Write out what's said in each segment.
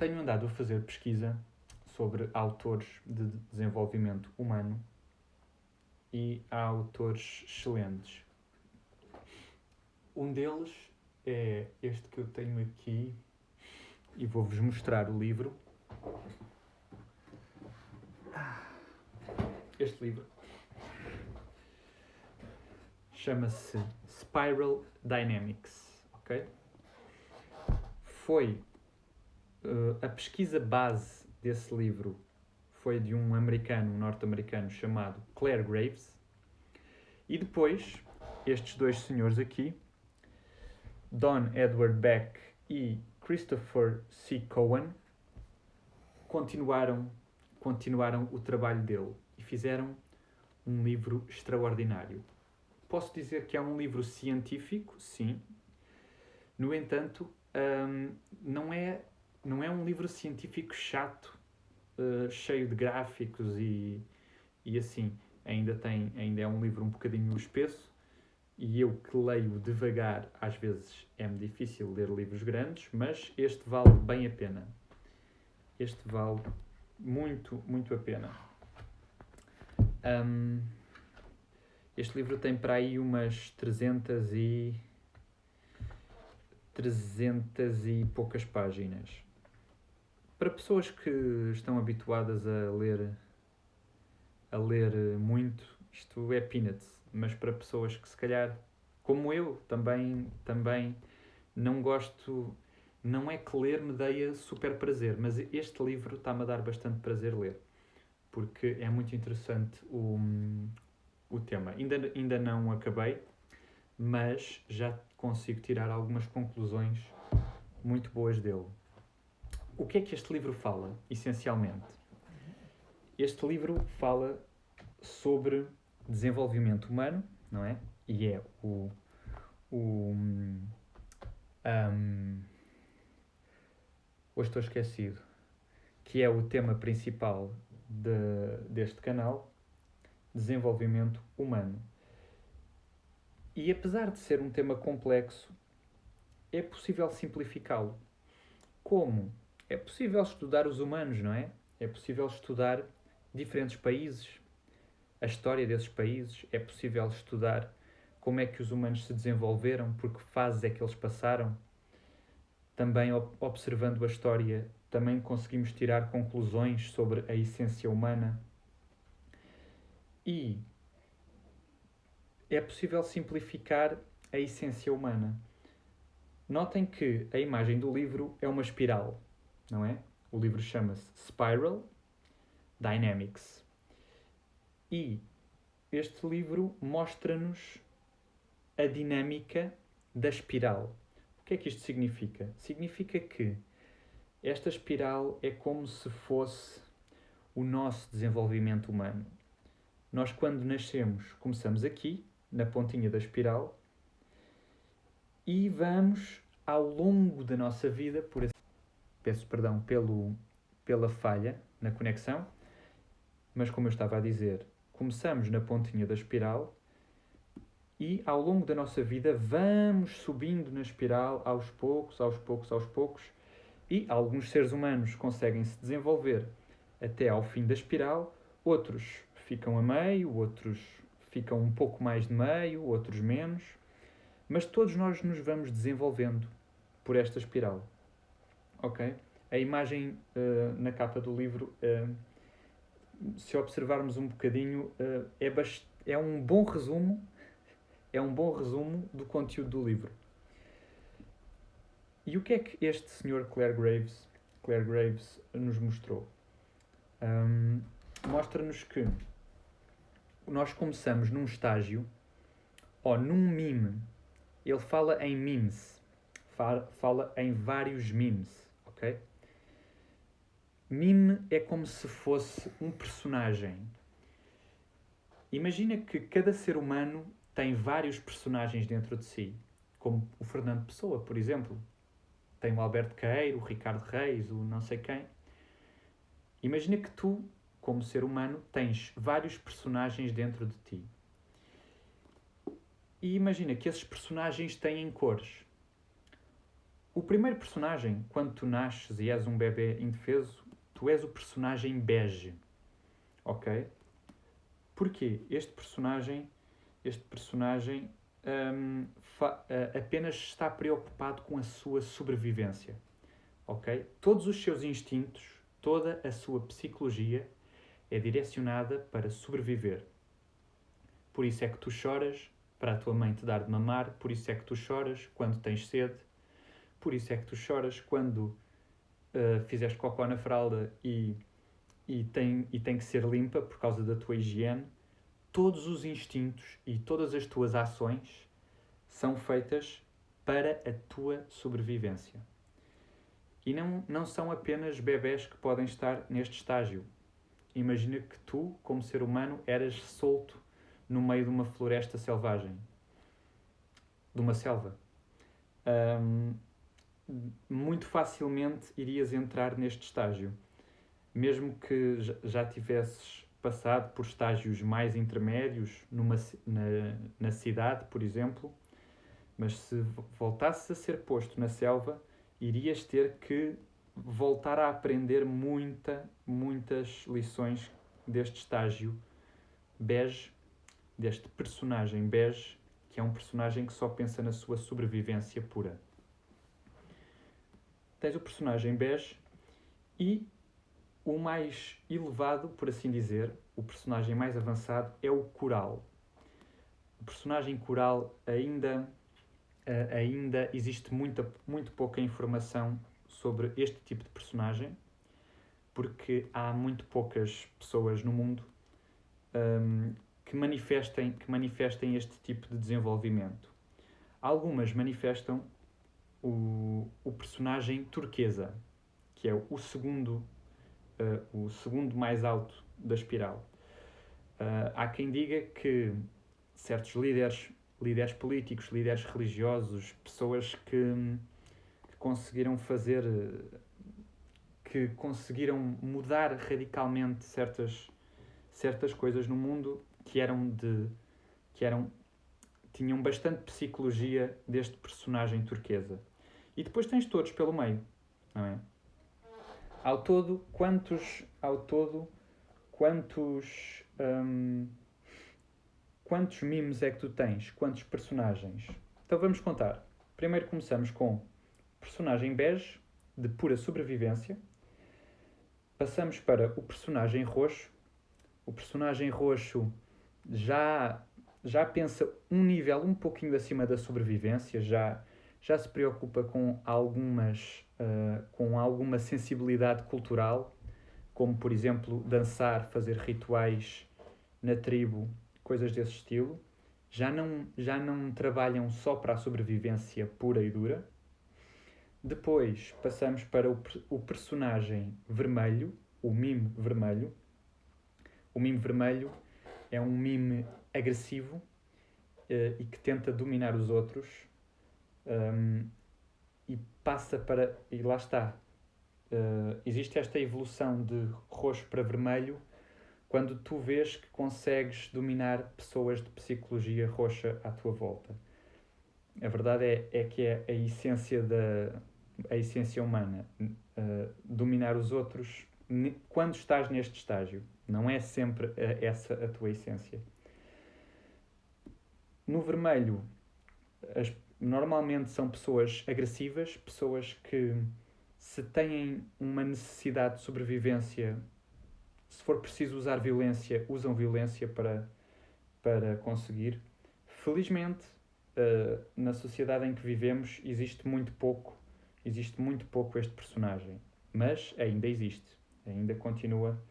tenho andado a fazer pesquisa sobre autores de desenvolvimento humano e há autores excelentes. Um deles é este que eu tenho aqui e vou-vos mostrar o livro. Este livro chama-se Spiral Dynamics, ok? Foi a pesquisa base desse livro foi de um norte-americano chamado Clare Graves, e depois estes dois senhores aqui, Don Edward Beck e Christopher C. Cowan, continuaram o trabalho dele e fizeram um livro extraordinário. Posso dizer que é um livro científico, sim. No entanto, não é um livro científico chato, cheio de gráficos e assim. Ainda é um livro um bocadinho espesso, e eu que leio devagar, às vezes é-me difícil ler livros grandes, mas este vale bem a pena. Este vale muito, muito a pena. Este livro tem para aí umas 300 e poucas páginas. Para pessoas que estão habituadas a ler muito, isto é peanuts, mas para pessoas que se calhar, como eu, também não gosto, não é que ler me deia super prazer, mas este livro está-me a dar bastante prazer ler, porque é muito interessante o tema. Ainda não acabei, mas já consigo tirar algumas conclusões muito boas dele. O que é que este livro fala, essencialmente? Este livro fala sobre desenvolvimento humano, não é? E é hoje estou esquecido, que é o tema principal deste canal, desenvolvimento humano. E apesar de ser um tema complexo, é possível simplificá-lo. Como? É possível estudar os humanos, não é? É possível estudar diferentes países, a história desses países, é possível estudar como é que os humanos se desenvolveram, por que fases é que eles passaram. Também, observando a história, também conseguimos tirar conclusões sobre a essência humana. E é possível simplificar a essência humana. Notem que a imagem do livro é uma espiral, não é? O livro chama-se Spiral Dynamics. E este livro mostra-nos a dinâmica da espiral. O que é que isto significa? Significa que esta espiral é como se fosse o nosso desenvolvimento humano. Nós, quando nascemos, começamos aqui, na pontinha da espiral, e vamos, ao longo da nossa vida, peço perdão pela falha na conexão, mas como eu estava a dizer, começamos na pontinha da espiral e ao longo da nossa vida vamos subindo na espiral aos poucos, e alguns seres humanos conseguem se desenvolver até ao fim da espiral, outros ficam a meio, outros ficam um pouco mais de meio, outros menos, mas todos nós nos vamos desenvolvendo por esta espiral. Ok? A imagem na capa do livro, se observarmos um bocadinho, é um bom resumo do conteúdo do livro. E o que é que este Sr. Clare Graves nos mostrou? Mostra-nos que nós começamos num estágio, ou num meme. Ele fala em memes, fala em vários memes, ok? Meme é como se fosse um personagem. Imagina que cada ser humano tem vários personagens dentro de si, como o Fernando Pessoa, por exemplo. Tem o Alberto Queiro, o Ricardo Reis, o não sei quem. Imagina que tu, como ser humano, tens vários personagens dentro de ti. E imagina que esses personagens têm cores. O primeiro personagem, quando tu nasces e és um bebê indefeso, tu és o personagem bege, ok? Porquê? Este personagem apenas está preocupado com a sua sobrevivência, ok? Todos os seus instintos, toda a sua psicologia é direcionada para sobreviver. Por isso é que tu choras para a tua mãe te dar de mamar, por isso é que tu choras quando tens sede, por isso é que tu choras quando fizeste cocó na fralda e tem que ser limpa por causa da tua higiene. Todos os instintos e todas as tuas ações são feitas para a tua sobrevivência. E não são apenas bebés que podem estar neste estágio. Imagina que tu, como ser humano, eras solto no meio de uma floresta selvagem, de uma selva. Muito facilmente irias entrar neste estágio. Mesmo que já tivesses passado por estágios mais intermédios na cidade, por exemplo, mas se voltasses a ser posto na selva, irias ter que voltar a aprender muitas lições deste estágio bege, deste personagem bege, que é um personagem que só pensa na sua sobrevivência pura. Tens o personagem bege e o mais elevado, por assim dizer, o personagem mais avançado é o coral. O personagem coral ainda existe muito pouca informação sobre este tipo de personagem, porque há muito poucas pessoas no mundo que manifestem este tipo de desenvolvimento. Algumas manifestam o personagem turquesa, que é o segundo mais alto da espiral. Há quem diga que certos líderes políticos, líderes religiosos, pessoas que conseguiram mudar radicalmente certas coisas no mundo tinham bastante psicologia deste personagem turquesa. E depois tens todos pelo meio, não é? Ao todo, quantos memes é que tu tens? Quantos personagens? Então vamos contar. Primeiro começamos com o personagem bege, de pura sobrevivência. Passamos para o personagem roxo. O personagem roxo já pensa um nível um pouquinho acima da sobrevivência, já se preocupa com alguma sensibilidade cultural, como, por exemplo, dançar, fazer rituais na tribo, coisas desse estilo. Já não trabalham só para a sobrevivência pura e dura. Depois passamos para o personagem vermelho, o mime vermelho. O mime vermelho é um mime agressivo e que tenta dominar os outros. E lá está. Existe esta evolução de roxo para vermelho quando tu vês que consegues dominar pessoas de psicologia roxa à tua volta. A verdade é que é a essência humana. Dominar os outros quando estás neste estágio. Não é sempre essa a tua essência. No vermelho, normalmente são pessoas agressivas, pessoas que, se têm uma necessidade de sobrevivência, se for preciso usar violência, usam violência para conseguir. Felizmente, na sociedade em que vivemos, existe muito pouco este personagem, mas ainda existe, ainda continua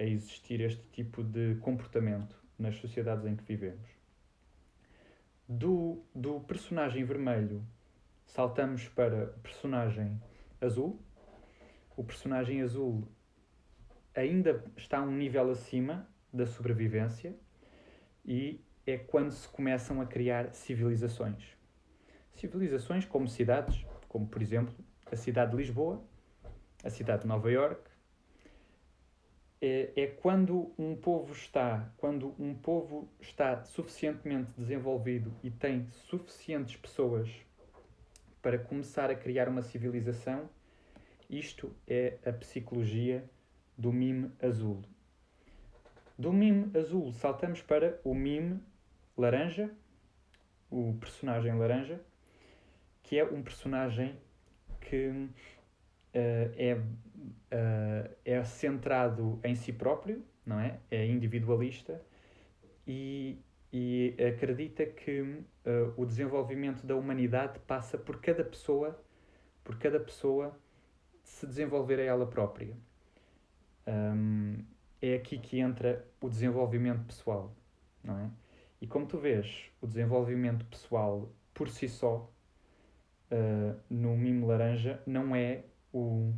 a existir este tipo de comportamento nas sociedades em que vivemos. Do personagem vermelho, saltamos para o personagem azul. O personagem azul ainda está um nível acima da sobrevivência e é quando se começam a criar civilizações. Civilizações como cidades, como, por exemplo, a cidade de Lisboa, a cidade de Nova Iorque. É quando um povo está suficientemente desenvolvido e tem suficientes pessoas para começar a criar uma civilização. Isto é a psicologia do mime azul. Do mime azul saltamos para o mime laranja, o personagem laranja, que é um personagem que é centrado em si próprio, não é? É individualista e acredita que o desenvolvimento da humanidade passa por cada pessoa se desenvolver a ela própria. É aqui que entra o desenvolvimento pessoal, não é? E como tu vês, o desenvolvimento pessoal por si só, no mime laranja, não é o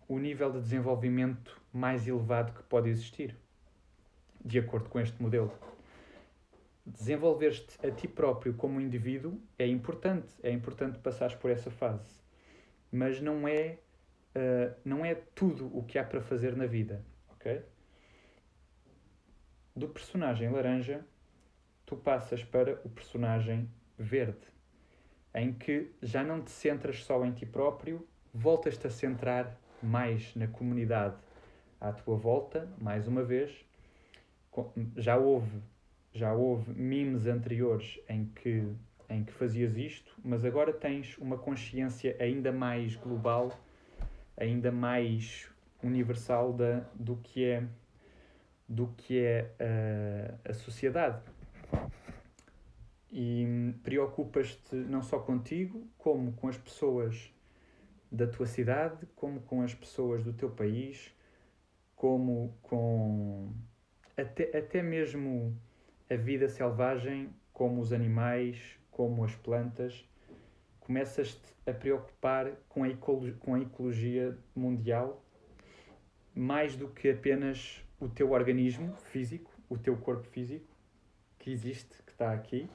nível de desenvolvimento mais elevado que pode existir, de acordo com este modelo. Desenvolver-te a ti próprio como indivíduo é importante passares por essa fase, mas não é tudo o que há para fazer na vida, ok? Do personagem laranja, tu passas para o personagem verde, em que já não te centras só em ti próprio, voltas-te a centrar mais na comunidade à tua volta, mais uma vez. Já houve memes anteriores em que fazias isto, mas agora tens uma consciência ainda mais global, ainda mais universal do que é a sociedade. E preocupas-te não só contigo, como com as pessoas da tua cidade, como com as pessoas do teu país, como com até mesmo a vida selvagem, como os animais, como as plantas. Começas-te a preocupar com a ecologia mundial, mais do que apenas o teu organismo físico, o teu corpo físico, que existe, que está aqui,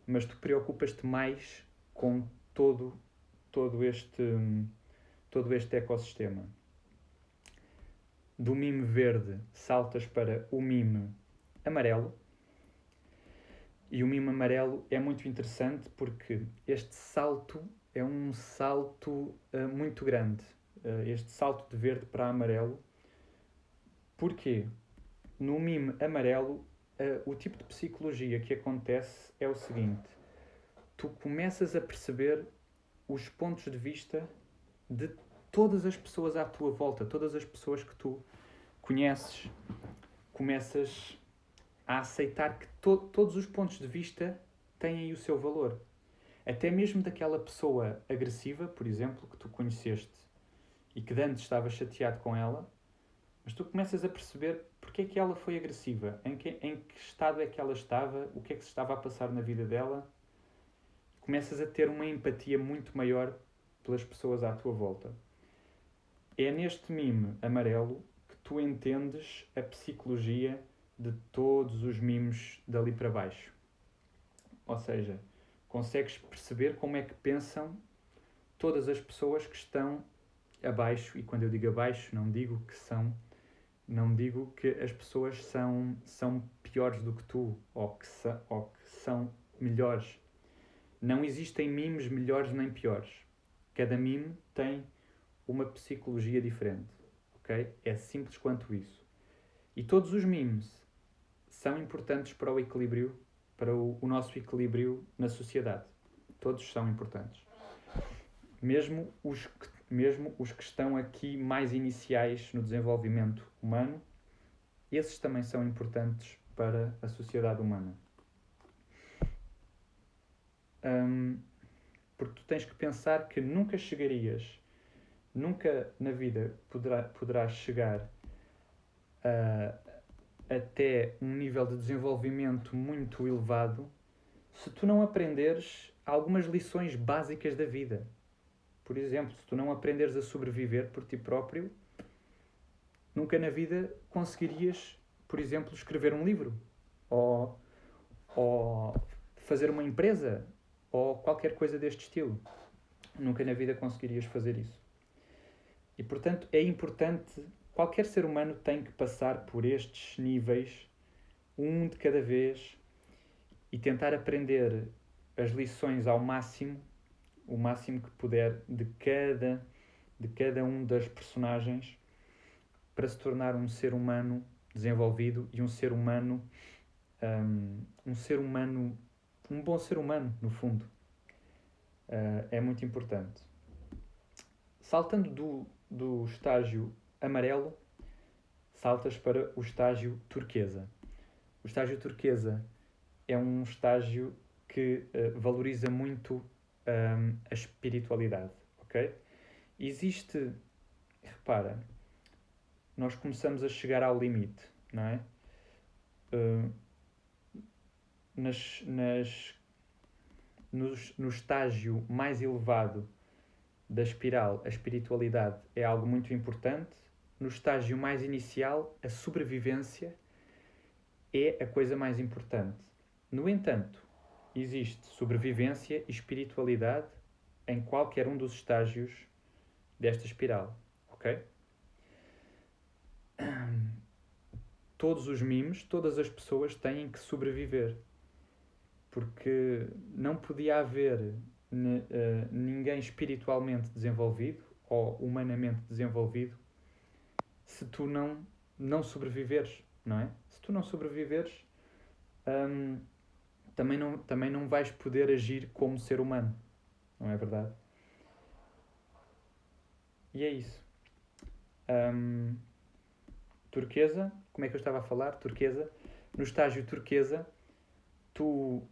mas tu preocupas-te mais com todo este ecossistema. Do mime verde saltas para o mime amarelo, e o mime amarelo é muito interessante porque este salto é um salto muito grande, este salto de verde para amarelo. Porquê? No mime amarelo, o tipo de psicologia que acontece é o seguinte: tu começas a perceber os pontos de vista de todas as pessoas à tua volta, todas as pessoas que tu conheces. Começas a aceitar que todos os pontos de vista têm o seu valor. Até mesmo daquela pessoa agressiva, por exemplo, que tu conheceste e que antes estavas chateado com ela, mas tu começas a perceber porque é que ela foi agressiva, em que estado é que ela estava, o que é que se estava a passar na vida dela. Começas a ter uma empatia muito maior pelas pessoas à tua volta. É neste mime amarelo que tu entendes a psicologia de todos os mimes dali para baixo. Ou seja, consegues perceber como é que pensam todas as pessoas que estão abaixo, e quando eu digo abaixo, não digo que as pessoas são piores do que tu, ou que são melhores. Não existem memes melhores nem piores. Cada meme tem uma psicologia diferente, ok? É simples quanto isso. E todos os memes são importantes para o equilíbrio, para o nosso equilíbrio na sociedade. Todos são importantes. Mesmo os que estão aqui mais iniciais no desenvolvimento humano, esses também são importantes para a sociedade humana. Porque tu tens que pensar que nunca na vida poderás chegar até um nível de desenvolvimento muito elevado se tu não aprenderes algumas lições básicas da vida. Por exemplo, se tu não aprenderes a sobreviver por ti próprio, nunca na vida conseguirias, por exemplo, escrever um livro, ou fazer uma empresa, ou qualquer coisa deste estilo. Nunca na vida conseguirias fazer isso. E, portanto, é importante, qualquer ser humano tem que passar por estes níveis, um de cada vez, e tentar aprender as lições ao máximo, o máximo que puder de cada um das personagens para se tornar um ser humano desenvolvido e um bom ser humano, no fundo. É muito importante. Saltando do estágio amarelo, saltas para o estágio turquesa. O estágio turquesa é um estágio que valoriza muito a espiritualidade, ok? Repara, nós começamos a chegar ao limite, não é? No estágio mais elevado da espiral, a espiritualidade é algo muito importante. No estágio mais inicial, a sobrevivência é a coisa mais importante. No entanto, existe sobrevivência e espiritualidade em qualquer um dos estágios desta espiral, ok? Todos os mimes, todas as pessoas têm que sobreviver, porque não podia haver ninguém espiritualmente desenvolvido ou humanamente desenvolvido se tu não sobreviveres, não é? Se tu não sobreviveres, também não vais poder agir como ser humano, não é verdade? E é isso. Turquesa, como é que eu estava a falar? Turquesa. No estágio turquesa, tu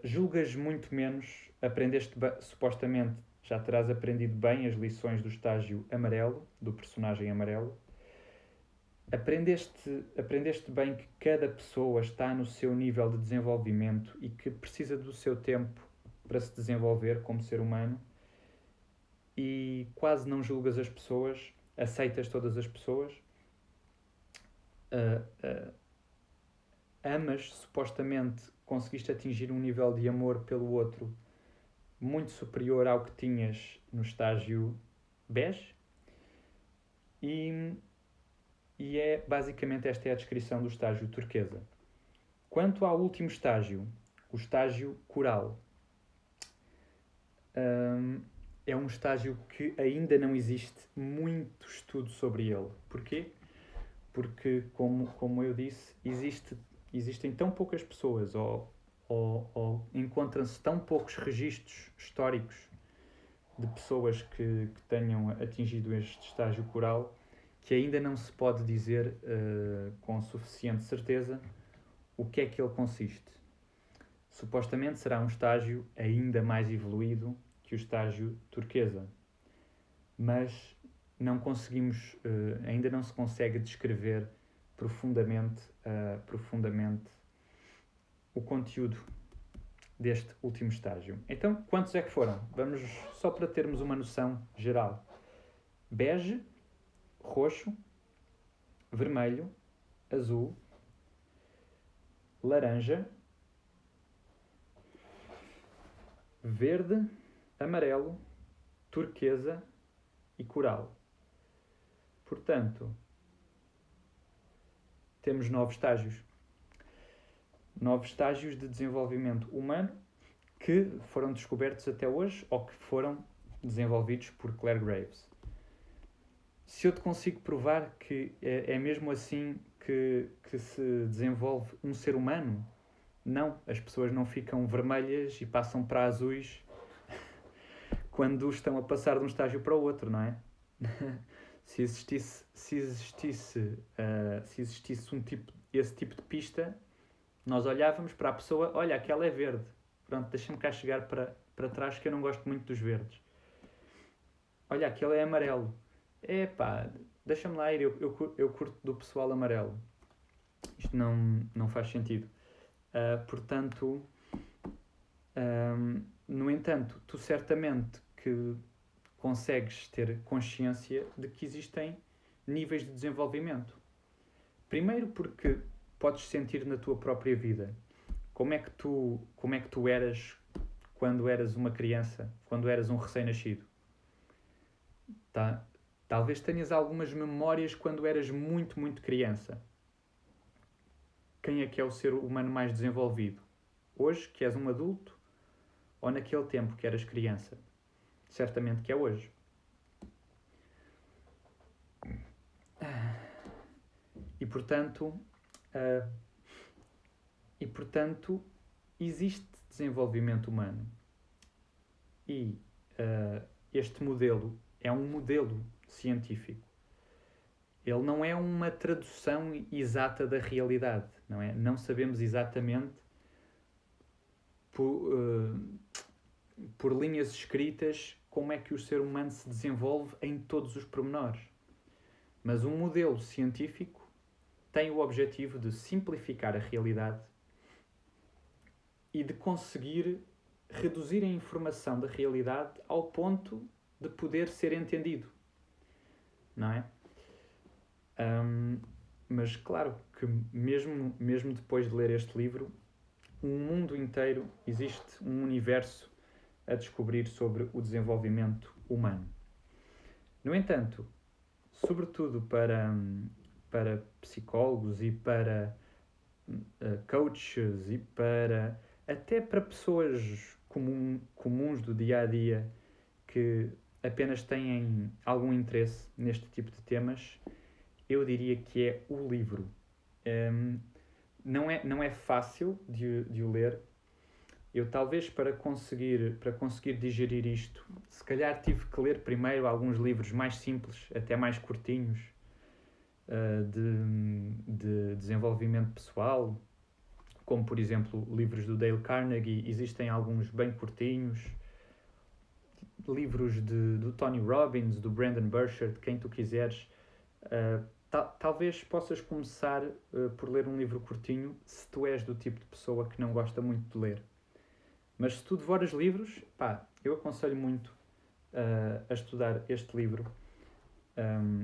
julgas muito menos, supostamente já terás aprendido bem as lições do estágio amarelo, do personagem amarelo. Aprendeste bem que cada pessoa está no seu nível de desenvolvimento e que precisa do seu tempo para se desenvolver como ser humano, e quase não julgas as pessoas, aceitas todas as pessoas, amas, supostamente conseguiste atingir um nível de amor pelo outro muito superior ao que tinhas no estágio bege, e é basicamente esta é a descrição do estágio turquesa. Quanto ao último estágio, o estágio coral, é um estágio que ainda não existe muito estudo sobre ele. Porquê? Porque, como eu disse, existem tão poucas pessoas ou encontram-se tão poucos registros históricos de pessoas que tenham atingido este estágio coral, que ainda não se pode dizer com suficiente certeza o que é que ele consiste. Supostamente será um estágio ainda mais evoluído que o estágio turquesa, mas não conseguimos, ainda não se consegue descrever profundamente o conteúdo deste último estágio. Então, quantos é que foram? Vamos só para termos uma noção geral. Bege, roxo, vermelho, azul, laranja, verde, amarelo, turquesa e coral. Portanto, temos 9 estágios. 9 estágios de desenvolvimento humano que foram descobertos até hoje ou que foram desenvolvidos por Clare Graves. Se eu te consigo provar que é mesmo assim que se desenvolve um ser humano, não. As pessoas não ficam vermelhas e passam para azuis quando estão a passar de um estágio para o outro, não é? Se existisse esse tipo de pista, nós olhávamos para a pessoa, olha, aquela é verde. Pronto, deixa-me cá chegar para trás que eu não gosto muito dos verdes. Olha, aquele é amarelo. Epá, deixa-me lá ir, eu curto do pessoal amarelo. Isto não faz sentido. Portanto, no entanto, tu certamente que consegues ter consciência de que existem níveis de desenvolvimento. Primeiro porque podes sentir na tua própria vida como é que tu eras quando eras uma criança, quando eras um recém-nascido. Tá? Talvez tenhas algumas memórias quando eras muito, muito criança. Quem é que é o ser humano mais desenvolvido? Hoje, que és um adulto, ou naquele tempo que eras criança. Certamente que é hoje. E portanto, existe desenvolvimento humano. E este modelo é um modelo científico. Ele não é uma tradução exata da realidade, não é? Não sabemos exatamente por linhas escritas como é que o ser humano se desenvolve em todos os pormenores. Mas um modelo científico tem o objetivo de simplificar a realidade e de conseguir reduzir a informação da realidade ao ponto de poder ser entendido, não é? Mas claro que mesmo depois de ler este livro, um mundo inteiro, existe um universo a descobrir sobre o desenvolvimento humano. No entanto, sobretudo para psicólogos e para coaches e até para pessoas comuns do dia a dia que apenas têm algum interesse neste tipo de temas, eu diria que é o livro. Não é fácil de o ler. Eu talvez para conseguir digerir isto, se calhar tive que ler primeiro alguns livros mais simples, até mais curtinhos, de desenvolvimento pessoal, como por exemplo livros do Dale Carnegie. Existem alguns bem curtinhos, livros do Tony Robbins, do Brandon Burchard, quem tu quiseres. Talvez possas começar por ler um livro curtinho, se tu és do tipo de pessoa que não gosta muito de ler. Mas se tu devoras livros, eu aconselho muito a estudar este livro.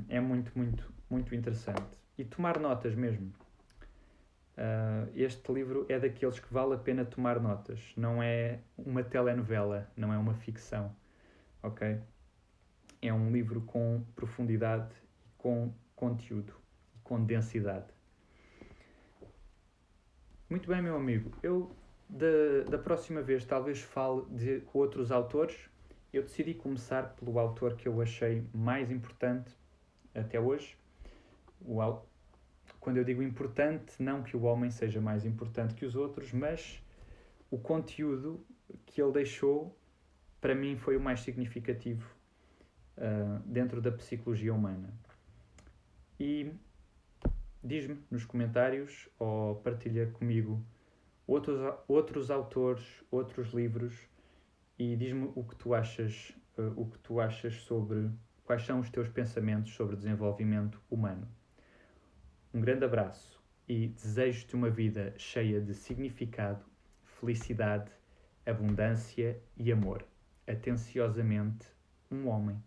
É muito, muito, muito interessante. E tomar notas mesmo. Este livro é daqueles que vale a pena tomar notas. Não é uma telenovela, não é uma ficção. Ok? É um livro com profundidade, com conteúdo e com densidade. Muito bem, meu amigo. Eu, da próxima vez, talvez fale de outros autores. Eu decidi começar pelo autor que eu achei mais importante até hoje. Quando eu digo importante, não que o homem seja mais importante que os outros, mas o conteúdo que ele deixou, para mim, foi o mais significativo dentro da psicologia humana. E diz-me nos comentários ou partilha comigo outros autores, outros livros, e diz-me o que tu achas sobre quais são os teus pensamentos sobre desenvolvimento humano. Um grande abraço e desejo-te uma vida cheia de significado, felicidade, abundância e amor. Atenciosamente, um homem.